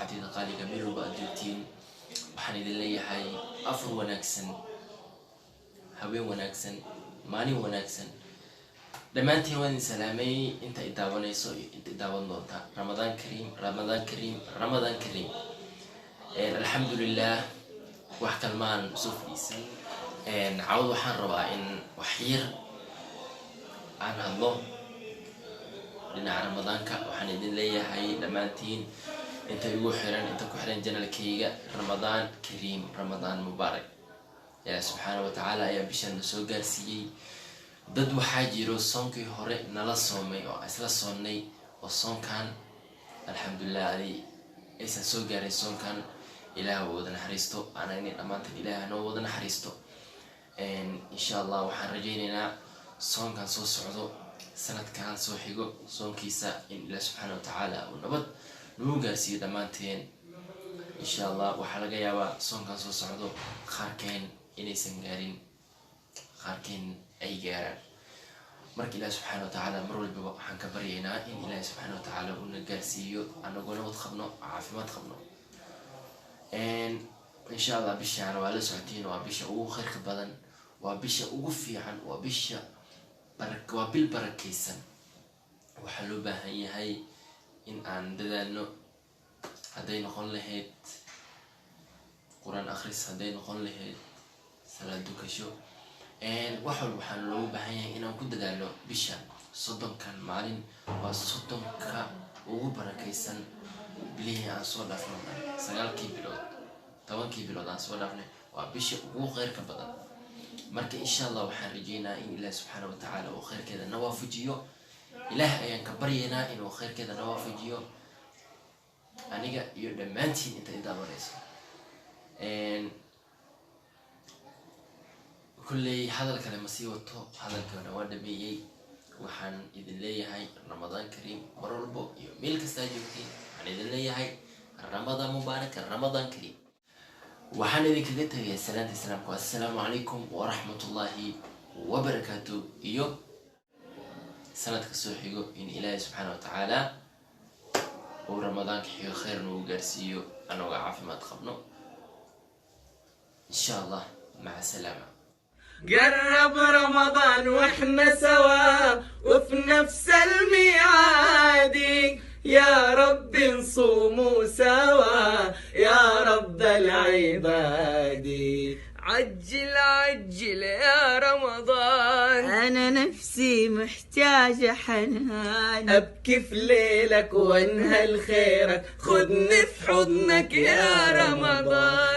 asxaabtayda qaaliga meel walba aad joogtiin waxaan idin leeyahay afur wanaagsan, haween wanaagsan, maalin wanaagsan. dhammaantiin waan idin salaamay inta i daawanayso iyo inta i daawan doonta. ramadaan kariim, ramadaan kariim, ramadaan kariim. alxamdulilah wax kalmaan soo fadhiisan. cawd waxaan rabaa in wax yar aan hadlo dhinaca ramadaanka. waxaan idin leeyahay dhammaantiin inta igu xiran, inta ku xiran janalkayga, ramadaan kariim, ramadaan mubaarak. yaa subxaana wa tacaala ayaa bishan soo gaarsiiyey. dad waxaa jiro soonkii hore nala soomay oo isla soonnay oo soonkan alxamdulilah aysan soo gaarin. soonkan ilaah wada naxariisto, anagni dhammaantan ilaah noo wada naxariisto. insha allah waxaan rajaynaynaa soonkan soo socdo, sanadkan soo xigo soonkiisa in ilaah subxaana wa tacaala uu nabad nagu gaarsiiyo dhammaanteen. insha allah waxaa laga yaabaa soonkan soo socdo qaarkeen inaysan gaarin, qaarkeen ay gaaraan. marka ilaah subxaana wa tacaala mar walbaba waxaan ka baryaynaa in ilaah subxaana wa tacaala uu na gaarsiiyo anagoo nabad qabno, caafimaad qabno. insha allah bishaan waa la socotiin, waa bisha ugu khayrka badan, waa bisha ugu fiican, waa bisha waa bil barakaysan. waxaa loo baahan yahay in aan dadaalno, hadday noqon lahayd quraan akhris, hadday noqon lahayd salaad dukasho, wax walba waxaan loogu baahan yahay inaan ku dadaalno. bisha 30kan maalin waa 30ka ugu barakaysan bilihii aan soo dhaafno. 9kii bilood, 10kii bilood aan soo dhaafnay waa bisha ugu khayrka badan. marka insha allah waxaan rajaynaa in ilaah subxaana wa tacaala uu khayrkeeda na waafajiyo. ilaah ayaan ka baryaynaa inuu khayrkeeda na waafajiyo, aniga iyo dhammaantiin inta i daawanayso. kulley hadal kale ma sii wato, hadalkana waa dhameeyey. waxaan idin leeyahay ramadaan kariim mar walbo iyo meel kastaa joogtiin. waxaan idin leeyahay ramadaan mubaarak, ramadaan kariim. waxaan idinkaga tagay salaanta islaamku, assalaamu calaykum waraxmatullaahi wabarakaatu. iyo sanadka soo xigo in ilaahay subxaana wa tacaala uu ramadaanka xigo khayr nagu gaarsiiyo anagoo caafimaad qabno. insha allah maca salaama. قرب رمضان واحنا سوا وفي نفس الميعاد، يا رب نصوموا سوا يا رب العباد. عجل عجل يا رمضان، أنا نفسي محتاجة حنان، أبكي في ليلك وانهل خيرك، خدني في حضنك يا رمضان.